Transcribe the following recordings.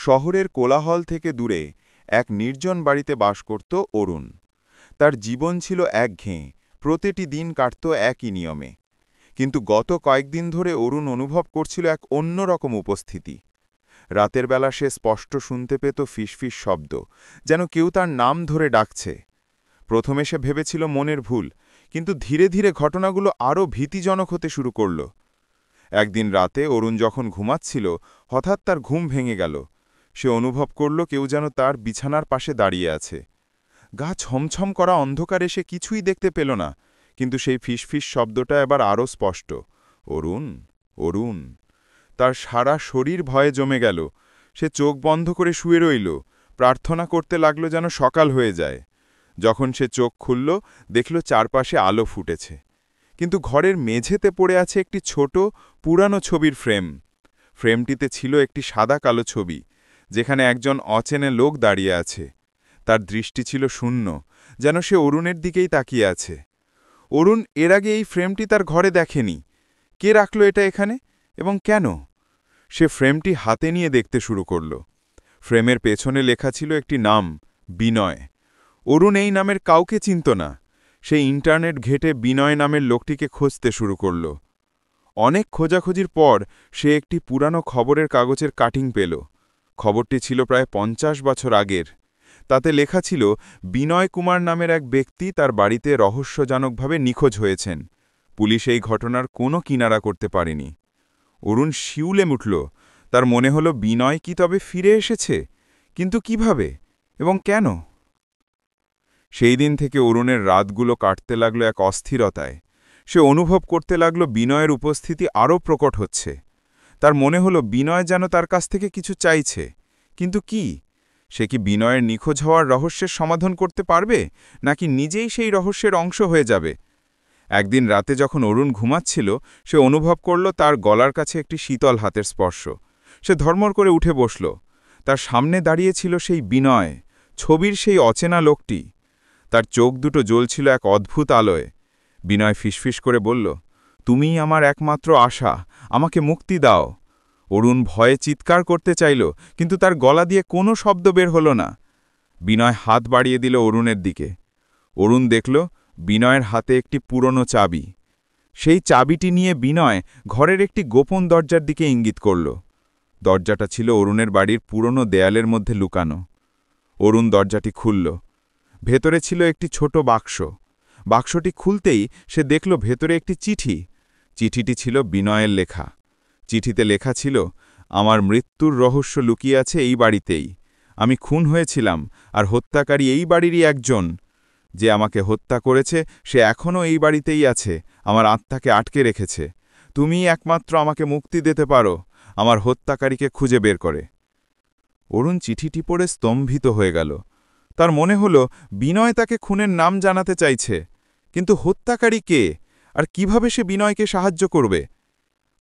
শহরের কোলাহল থেকে দূরে এক নির্জন বাড়িতে বাস করত অরুণ। তার জীবন ছিল একঘেয়ে, প্রতিটি দিন কাটত একই নিয়মে। কিন্তু গত কয়েকদিন ধরে অরুণ অনুভব করছিল এক অন্যরকম উপস্থিতি। রাতের বেলা সে স্পষ্ট শুনতে পেত ফিসফিস শব্দ, যেন কেউ তার নাম ধরে ডাকছে। প্রথমে সে ভেবেছিল মনের ভুল, কিন্তু ধীরে ধীরে ঘটনাগুলো আরও ভীতিজনক হতে শুরু করল। একদিন রাতে অরুণ যখন ঘুমাচ্ছিল, হঠাৎ তার ঘুম ভেঙে গেল। সে অনুভব করল কেউ যেন তার বিছানার পাশে দাঁড়িয়ে আছে। গা ছমছম করা অন্ধকারে সে কিছুই দেখতে পেল না, কিন্তু সেই ফিসফিস শব্দটা এবার আরও স্পষ্ট। অরুণ, অরুণ। তার সারা শরীর ভয়ে জমে গেল। সে চোখ বন্ধ করে শুয়ে রইল, প্রার্থনা করতে লাগল যেন সকাল হয়ে যায়। যখন সে চোখ খুলল, দেখল চারপাশে আলো ফুটেছে, কিন্তু ঘরের মেঝেতে পড়ে আছে একটি ছোট পুরানো ছবির ফ্রেম। ফ্রেমটিতে ছিল একটি সাদা কালো ছবি, যেখানে একজন অচেনা লোক দাঁড়িয়ে আছে। তার দৃষ্টি ছিল শূন্য, যেন সে অরুণের দিকেই তাকিয়ে আছে। অরুণ এর আগে এই ফ্রেমটি তার ঘরে দেখেনি। কে রাখল এটা এখানে, এবং কেন? সে ফ্রেমটি হাতে নিয়ে দেখতে শুরু করল। ফ্রেমের পেছনে লেখা ছিল একটি নাম, বিনয়। অরুণ এই নামের কাউকে চিনত না। সে ইন্টারনেট ঘেঁটে বিনয় নামের লোকটিকে খুঁজতে শুরু করল। অনেক খোঁজাখুঁজির পর সে একটি পুরানো খবরের কাগজের কাটিং পেল। খবরটি ছিল প্রায় ৫০ বছর আগের। তাতে লেখা ছিল বিনয় কুমার নামের এক ব্যক্তি তার বাড়িতে রহস্যজনকভাবে নিখোঁজ হয়েছেন। পুলিশ এই ঘটনার কোনো কিনারা করতে পারেনি। অরুণ শিউলে উঠল। তার মনে হল বিনয় কি তবে ফিরে এসেছে, কিন্তু কিভাবে এবং কেন? সেই দিন থেকে অরুণের রাতগুলো কাটতে লাগলো এক অস্থিরতায়। সে অনুভব করতে লাগল বিনয়ের উপস্থিতি আরও প্রকট হচ্ছে। তার মনে হল বিনয় যেন তার কাছ থেকে কিছু চাইছে, কিন্তু কি? সে কি বিনয়ের নিখোঁজ হওয়ার রহস্যের সমাধান করতে পারবে, নাকি নিজেই সেই রহস্যের অংশ হয়ে যাবে? একদিন রাতে যখন অরুণ ঘুমাচ্ছিল, সে অনুভব করল তার গলার কাছে একটি শীতল হাতের স্পর্শ। সে ধর্মর করে উঠে বসল। তার সামনে দাঁড়িয়ে ছিল সেই বিনয়, ছবির সেই অচেনা লোকটি। তার চোখ দুটো জ্বলছিল এক অদ্ভুত আলোয়। বিনয় ফিসফিস করে বলল, তুমিই আমার একমাত্র আশা, আমাকে মুক্তি দাও। অরুণ ভয়ে চিৎকার করতে চাইল, কিন্তু তার গলা দিয়ে কোনো শব্দ বের হল না। বিনয় হাত বাড়িয়ে দিল অরুণের দিকে। অরুণ দেখল বিনয়ের হাতে একটি পুরনো চাবি। সেই চাবিটি নিয়ে বিনয় ঘরের একটি গোপন দরজার দিকে ইঙ্গিত করল। দরজাটা ছিল অরুণের বাড়ির পুরনো দেয়ালের মধ্যে লুকানো। অরুণ দরজাটি খুলল। ভেতরে ছিল একটি ছোট বাক্স। বাক্সটি খুলতেই সে দেখল ভেতরে একটি চিঠি। চিঠিটি ছিল বিনয়ের লেখা। চিঠিতে লেখা ছিল, আমার মৃত্যুর রহস্য লুকিয়ে আছে এই বাড়িতেই। আমি খুন হয়েছিলাম, আর হত্যাকারী এই বাড়িরই একজন। যে আমাকে হত্যা করেছে সে এখনও এই বাড়িতেই আছে, আমার আত্মাকে আটকে রেখেছে। তুমিই একমাত্র আমাকে মুক্তি দিতে পারো, আমার হত্যাকারীকে খুঁজে বের করে। অরুণ চিঠিটি পড়ে স্তম্ভিত হয়ে গেল। তার মনে হল বিনয় তাকে খুনের নাম জানাতে চাইছে, কিন্তু হত্যাকারী কে, আর কিভাবে সে বিনয়কে সাহায্য করবে?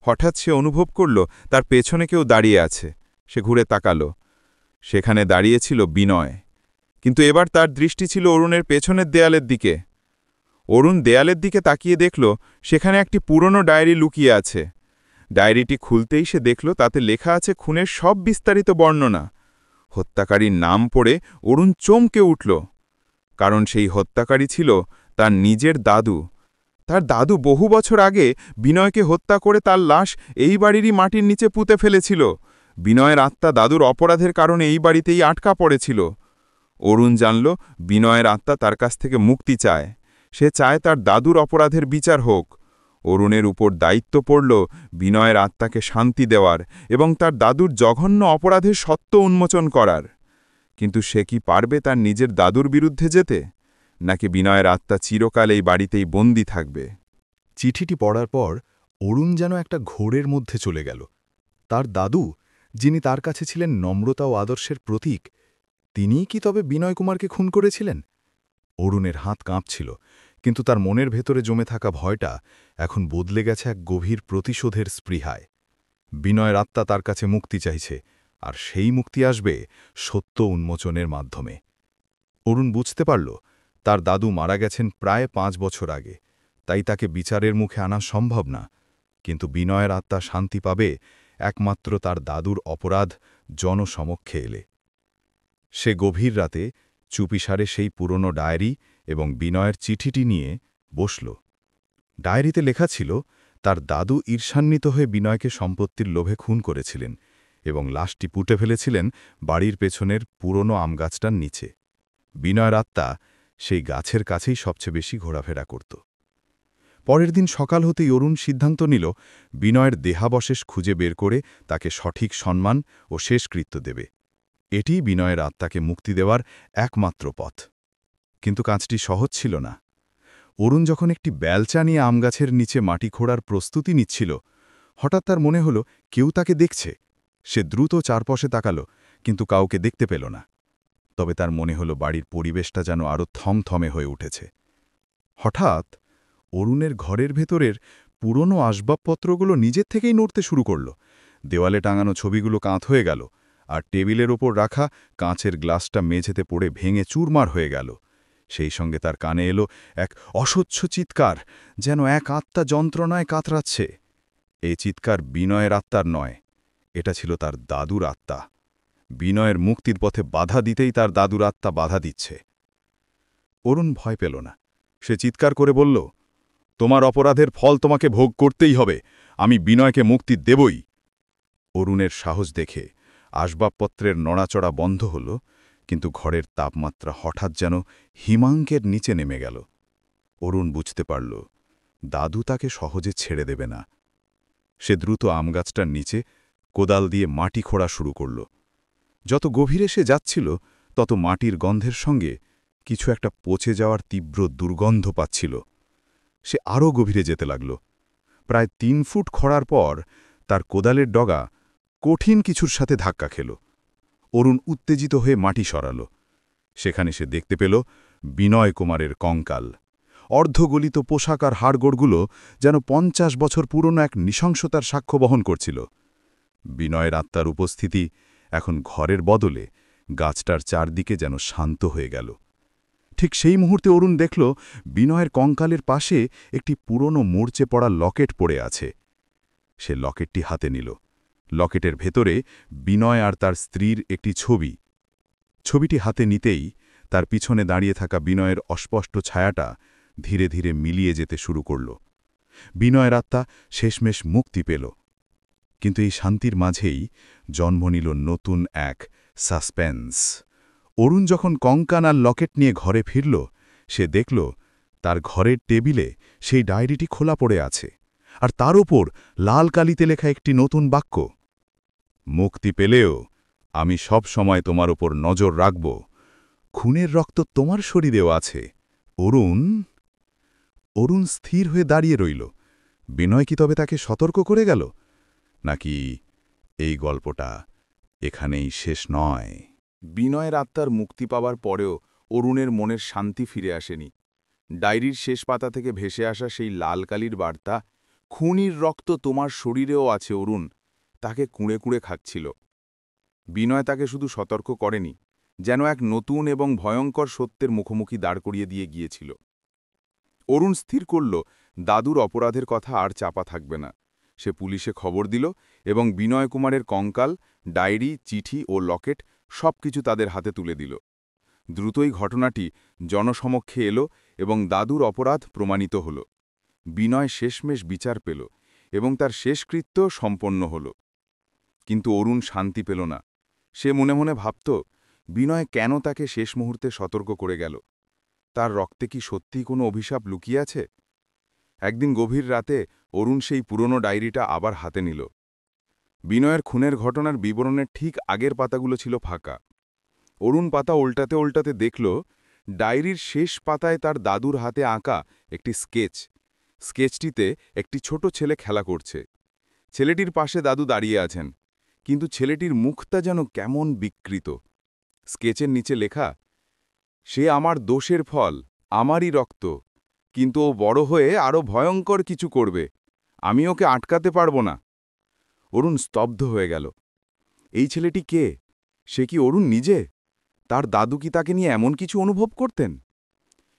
হঠাৎ সে অনুভব করল তার পেছনে কেউ দাঁড়িয়ে আছে। সে ঘুরে তাকাল। সেখানে দাঁড়িয়েছিল বিনয়, কিন্তু এবার তার দৃষ্টি ছিল অরুণের পেছনের দেয়ালের দিকে। অরুণ দেয়ালের দিকে তাকিয়ে দেখল সেখানে একটি পুরনো ডায়েরি লুকিয়ে আছে। ডায়েরিটি খুলতেই সে দেখল তাতে লেখা আছে খুনের সব বিস্তারিত বর্ণনা। হত্যাকারীর নাম পড়ে অরুণ চমকে উঠল, কারণ সেই হত্যাকারী ছিল তার নিজের দাদু। তার দাদু বহু বছর আগে বিনয়কে হত্যা করে তার লাশ এই বাড়িরই মাটির নিচে পুঁতে ফেলেছিল। বিনয়ের আত্মা দাদুর অপরাধের কারণে এই বাড়িতেই আটকা পড়েছিল। অরুণ জানল বিনয়ের আত্মা তার কাছ থেকে মুক্তি চায়। সে চায় তার দাদুর অপরাধের বিচার হোক। অরুণের উপর দায়িত্ব পড়ল বিনয়ের আত্মাকে শান্তি দেওয়ার এবং তার দাদুর জঘন্য অপরাধের সত্য উন্মোচন করার। কিন্তু সে কি পারবে তার নিজের দাদুর বিরুদ্ধে যেতে, নাকি বিনয়ের আত্মা চিরকাল এই বাড়িতেই বন্দী থাকবে? চিঠিটি পড়ার পর অরুণ যেন একটা ঘোরের মধ্যে চলে গেল। তার দাদু, যিনি তার কাছে ছিলেন নম্রতা ও আদর্শের প্রতীক, তিনিই কি তবে বিনয় কুমারকে খুন করেছিলেন? অরুণের হাত কাঁপছিল, কিন্তু তার মনের ভেতরে জমে থাকা ভয়টা এখন বদলে গেছে এক গভীর প্রতিশোধের স্পৃহায়। বিনয়ের আত্মা তার কাছে মুক্তি চাইছে, আর সেই মুক্তি আসবে সত্য উন্মোচনের মাধ্যমে। অরুণ বুঝতে পারল তার দাদু মারা গেছেন প্রায় ৫ বছর আগে, তাই তাকে বিচারের মুখে আনা সম্ভব না। কিন্তু বিনয়ের আত্মা শান্তি পাবে একমাত্র তার দাদুর অপরাধ জনসমক্ষে এলে। সে গভীর রাতে চুপিসারে সেই পুরনো ডায়েরি এবং বিনয়ের চিঠিটি নিয়ে বসল। ডায়েরিতে লেখা ছিল, তার দাদু ঈর্ষান্বিত হয়ে বিনয়কে সম্পত্তির লোভে খুন করেছিলেন এবং লাশটি পুঁতে ফেলেছিলেন বাড়ির পেছনের পুরনো আমগাছটার নিচে। বিনয়ের আত্মা সেই গাছের কাছেই সবচেয়ে বেশি ঘোরাফেরা করত। পরের দিন সকাল হতেই অরুণ সিদ্ধান্ত নিল বিনয়ের দেহাবশেষ খুঁজে বের করে তাকে সঠিক সম্মান ও শেষকৃত্য দেবে। এটিই বিনয়ের আত্মাকে মুক্তি দেওয়ার একমাত্র পথ। কিন্তু কাজটি সহজ ছিল না। অরুণ যখন একটি বেলচা নিয়ে আমগাছের নিচে মাটি খোঁড়ার প্রস্তুতি নিচ্ছিল, হঠাৎ তার মনে হল কেউ তাকে দেখছে। সে দ্রুত চারপাশে তাকাল, কিন্তু কাউকে দেখতে পেল না। তবে তার মনে হল বাড়ির পরিবেশটা যেন আরও থমথমে হয়ে উঠেছে। হঠাৎ অরুণের ঘরের ভেতরের পুরনো আসবাবপত্রগুলো নিজের থেকেই নড়তে শুরু করল। দেওয়ালে টাঙানো ছবিগুলো কাঁথ হয়ে গেল, আর টেবিলের ওপর রাখা কাঁচের গ্লাসটা মেঝেতে পড়ে ভেঙে চুরমার হয়ে গেল। সেই সঙ্গে তার কানে এলো এক অসহ্য চিৎকার, যেন এক আত্মা যন্ত্রণায় কাতরাচ্ছে। এই চিৎকার বিনয়ের আত্মার নয়, এটা ছিল তার দাদুর আত্মা। বিনয়ের মুক্তির পথে বাধা দিতেই তার দাদুর আত্মা বাধা দিচ্ছে। অরুণ ভয় পেল না। সে চিৎকার করে বলল, তোমার অপরাধের ফল তোমাকে ভোগ করতেই হবে, আমি বিনয়কে মুক্তি দেবই। অরুণের সাহস দেখে আসবাবপত্রের নড়াচড়া বন্ধ হল, কিন্তু ঘরের তাপমাত্রা হঠাৎ যেন হিমাঙ্কের নিচে নেমে গেল। অরুণ বুঝতে পারল দাদু তাকে সহজে ছেড়ে দেবে না। সে দ্রুত আমগাছটার নিচে কোদাল দিয়ে মাটি খোঁড়া শুরু করল। যত গভীরে সে যাচ্ছিল, তত মাটির গন্ধের সঙ্গে কিছু একটা পচে যাওয়ার তীব্র দুর্গন্ধ পাচ্ছিল। সে আরও গভীরে যেতে লাগল। প্রায় ৩ ফুট খোঁড়ার পর তার কোদালের ডগা কঠিন কিছুর সাথে ধাক্কা খেল। অরুণ উত্তেজিত হয়ে মাটি সরাল। সেখানে সে দেখতে পেল বিনয় কুমারের কঙ্কাল। অর্ধগলিত পোশাক আর হাড়গোড়গুলো যেন ৫০ বছর পুরনো এক নৃশংসতার সাক্ষ্য বহন করছিল। বিনয়ের আত্মার উপস্থিতি এখন ঘরের বদলে গাছটার চারদিকে যেন শান্ত হয়ে গেল। ঠিক সেই মুহূর্তে অরুণ দেখল বিনয়ের কঙ্কালের পাশে একটি পুরনো মূর্ছে পড়া লকেট পড়ে আছে। সে লকেটটি হাতে নিল। লকেটের ভেতরে বিনয় আর তার স্ত্রীর একটি ছবি। ছবিটি হাতে নিতেই তার পিছনে দাঁড়িয়ে থাকা বিনয়ের অস্পষ্ট ছায়াটা ধীরে ধীরে মিলিয়ে যেতে শুরু করল। বিনয়ের আত্মা শেষমেশ মুক্তি পেল। কিন্তু এই শান্তির মাঝেই জন্ম নিল নতুন এক সাসপেন্স। অরুণ যখন কঙ্কাল আর লকেট নিয়ে ঘরে ফিরল, সে দেখল তার ঘরের টেবিলে সেই ডায়েরিটি খোলা পড়ে আছে, আর তার ওপর লাল কালিতে লেখা একটি নতুন বাক্য, মুক্তি পেলেও আমি সব সময় তোমার ওপর নজর রাখব। খুনের রক্ত তোমার শরীরেও আছে অরুণ। অরুণ স্থির হয়ে দাঁড়িয়ে রইল। বিনয় কি তবে তাকে সতর্ক করে গেল, নাকি এই গল্পটা এখানেই শেষ নয়? বিনয়ের আত্মার মুক্তি পাওয়ার পরেও অরুণের মনের শান্তি ফিরে আসেনি। ডায়েরির শেষ পাতা থেকে ভেসে আসা সেই লাল কালির বার্তা, খুনির রক্ত তোমার শরীরেও আছে অরুণ, তাকে কুঁড়ে কুঁড়ে খাচ্ছিল। বিনয় তাকে শুধু সতর্ক করেনি, যেন এক নতুন এবং ভয়ঙ্কর সত্যের মুখোমুখি দাঁড় করিয়ে দিয়ে গিয়েছিল। অরুণ স্থির করল দাদুর অপরাধের কথা আর চাপা থাকবে না। সে পুলিশে খবর দিল এবং বিনয় কুমারের কঙ্কাল, ডায়েরি, চিঠি ও লকেট সবকিছু তাদের হাতে তুলে দিল। দ্রুতই ঘটনাটি জনসমক্ষে এলো এবং দাদুর অপরাধ প্রমাণিত হল। বিনয় শেষমেশ বিচার পেল এবং তার শেষকৃত্য সম্পন্ন হল। কিন্তু অরুণ শান্তি পেল না। সে মনে মনে ভাবত, বিনয় কেন তাকে শেষ মুহূর্তে সতর্ক করে গেল? তার রক্তে কি সত্যিই কোনো অভিশাপ লুকিয়ে আছে? একদিন গভীর রাতে অরুণ সেই পুরনো ডায়েরিটা আবার হাতে নিল। বিনয়ের খুনের ঘটনার বিবরণের ঠিক আগের পাতাগুলো ছিল ফাঁকা। অরুণ পাতা উল্টাতে উল্টাতে দেখল ডায়েরির শেষ পাতায় তার দাদুর হাতে আঁকা একটি স্কেচ। স্কেচটিতে একটি ছোট ছেলে খেলা করছে। ছেলেটির পাশে দাদু দাঁড়িয়ে আছেন, কিন্তু ছেলেটির মুখটা যেন কেমন বিকৃত। স্কেচের নিচে লেখা, সে আমার দোষের ফল, আমারই রক্ত, কিন্তু ও বড় হয়ে আরও ভয়ঙ্কর কিছু করবে, আমি ওকে আটকাতে পারব না। অরুণ স্তব্ধ হয়ে গেল। এই ছেলেটি কে? সে কি অরুণ নিজে? তার দাদু কি তাকে নিয়ে এমন কিছু অনুভব করতেন?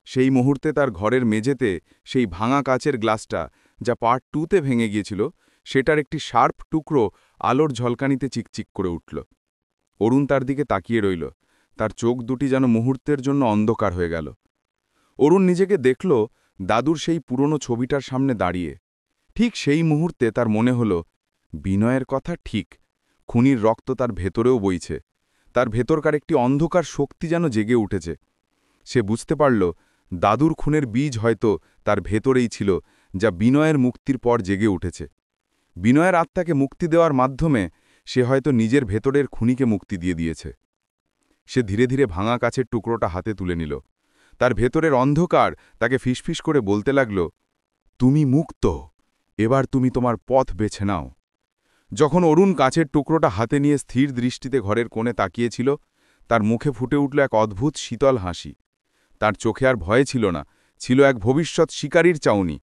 সেই মুহূর্তে তার ঘরের মেঝেতে সেই ভাঙা কাচের গ্লাসটা, যা পার্ট 2-তে ভেঙে গিয়েছিল, সেটার একটি শার্প টুকরো আলোর ঝলকানিতে চিকচিক করে উঠল। অরুণ তার দিকে তাকিয়ে রইল, তার চোখ দুটি যেন মুহূর্তের জন্য অন্ধকার হয়ে গেল। অরুণ নিজেকে দেখল দাদুর সেই পুরনো ছবিটার সামনে দাঁড়িয়ে। ঠিক সেই মুহূর্তে তার মনে হল, বিনয়ের কথা ঠিক, খুনির রক্ত তার ভেতরেও বইছে, তার ভেতরকার একটি অন্ধকার শক্তি যেন জেগে উঠেছে। সে বুঝতে পারল, দাদুর খুনের বীজ হয়তো তার ভেতরেই ছিল, যা বিনয়ের মুক্তির পর জেগে উঠেছে। বিনয়ের আত্মাকে মুক্তি দেওয়ার মাধ্যমে সে হয়তো নিজের ভেতরের খুনিকে মুক্তি দিয়ে দিয়েছে। সে ধীরে ধীরে ভাঙা কাছের টুকরোটা হাতে তুলে নিল। তার ভেতরের অন্ধকার তাকে ফিসফিস করে বলতে লাগল, তুমি মুক্ত, এবার তুমি তোমার পথ বেছে নাও। যখন অরুণ কাছের টুকরোটা হাতে নিয়ে স্থির দৃষ্টিতে ঘরের কোণে তাকিয়েছিল, তার মুখে ফুটে উঠল এক অদ্ভুত শীতল হাসি। তার চোখে আর ভয় ছিল না, ছিল এক ভবিষ্যৎ শিকারীর চাউনি।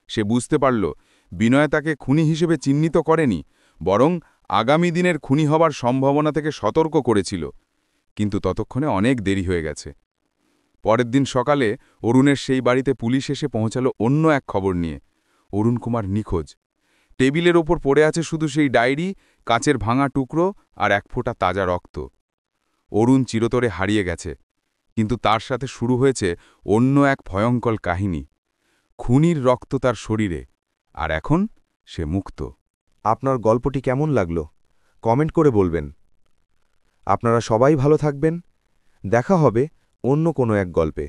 সে বুঝতে পারল, বিনয় তাকে খুনি হিসেবে চিহ্নিত করেনি, বরং আগামী দিনের খুনি হবার সম্ভাবনা থেকে সতর্ক করেছিল। কিন্তু ততক্ষণে অনেক দেরি হয়ে গেছে। পরের দিন সকালে অরুণের সেই বাড়িতে পুলিশ এসে পৌঁছালো অন্য এক খবর নিয়ে। অরুণ কুমার নিখোঁজ। টেবিলের ওপর পড়ে আছে শুধু সেই ডায়েরি, কাচের ভাঙা টুকরো আর এক ফোঁটা তাজা রক্ত। অরুণ চিরতরে হারিয়ে গেছে, কিন্তু তার সাথে শুরু হয়েছে অন্য এক ভয়ঙ্কর কাহিনী। খুনির রক্ত তার শরীরে, আর এখন সে মুক্ত। আপনার গল্পটি কেমন লাগলো কমেন্ট করে বলবেন। আপনারা সবাই ভালো থাকবেন। দেখা হবে অন্য কোনো এক গল্পে।